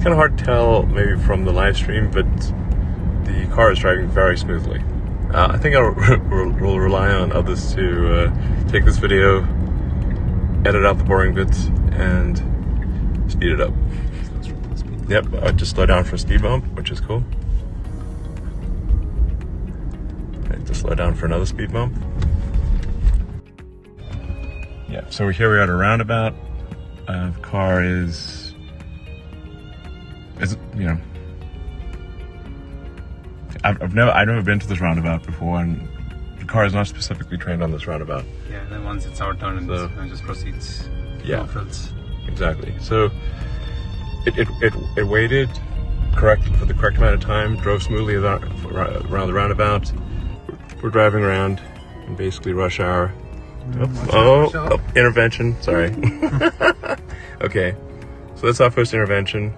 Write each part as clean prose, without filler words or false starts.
kind of hard to tell maybe from the live stream, but the car is driving very smoothly. I think I'll will rely on others to take this video, edit out the boring bits, and speed it up. Yep, I just slow down for a speed bump, which is cool. And just slow down for another speed bump. Yeah, so here we're at a roundabout. The car is you know, I've never been to this roundabout before, and the car is not specifically trained on this roundabout. Yeah, then once it's out turn and just proceeds. Yeah, exactly. So it waited for the correct amount of time, drove smoothly around the roundabout. We're driving around in basically rush hour. Intervention, sorry. Okay, so that's our first intervention.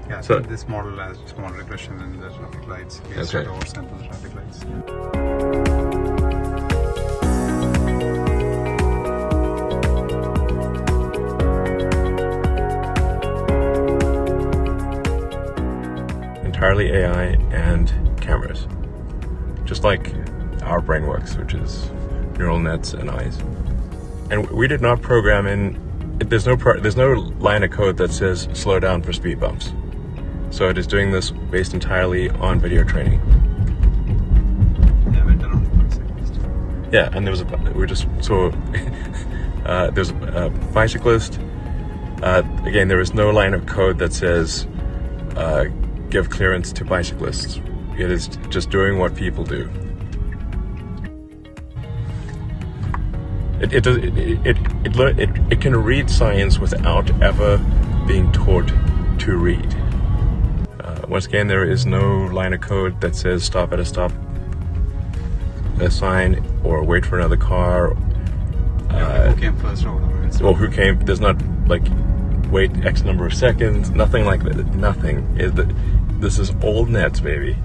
Yeah, so this model has small regression in the traffic lights. That's right. Oversample the traffic lights. Entirely AI and cameras, just like our brain works, which is neural nets and eyes. And we did not program in. There's no line of code that says slow down for speed bumps. So it is doing this based entirely on video training. Yeah, went around 5 seconds. Yeah, and we just saw there's a bicyclist. Again, there is no line of code that says give clearance to bicyclists. It is just doing what people do. It can read science without ever being taught to read. Once again, there is no line of code that says stop at a sign or wait for another car. Who came first or whatever. Or who came? There's not like wait X number of seconds. Nothing like that. Nothing. This is old nets, baby.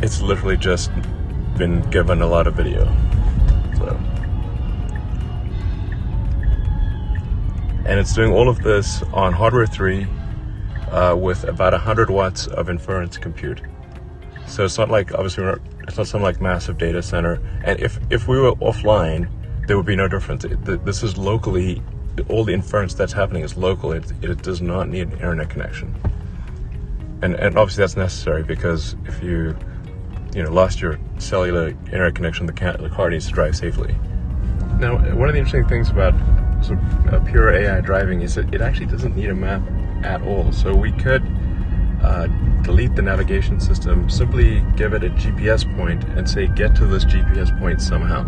It's literally just been given a lot of video. So. And it's doing all of this on hardware 3 with about 100 watts of inference compute. So it's not like, obviously, it's not some like massive data center. And if we were offline, there would be no difference. This is locally, all the inference that's happening is local. It does not need an internet connection. And obviously that's necessary because if you lost your cellular internet connection, the car needs to drive safely. Now, one of the interesting things about pure AI driving is that it actually doesn't need a map at all. So we could delete the navigation system, simply give it a GPS point and say get to this GPS point somehow.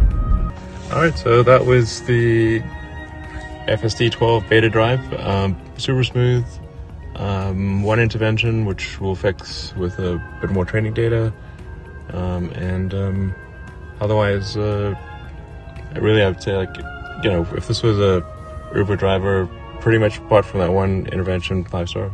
Alright, so that was the FSD12 beta drive. Super smooth. One intervention which we'll fix with a bit more training data. Otherwise, really I would say, like, if this was a Uber driver, pretty much apart from that one intervention, 5 stars.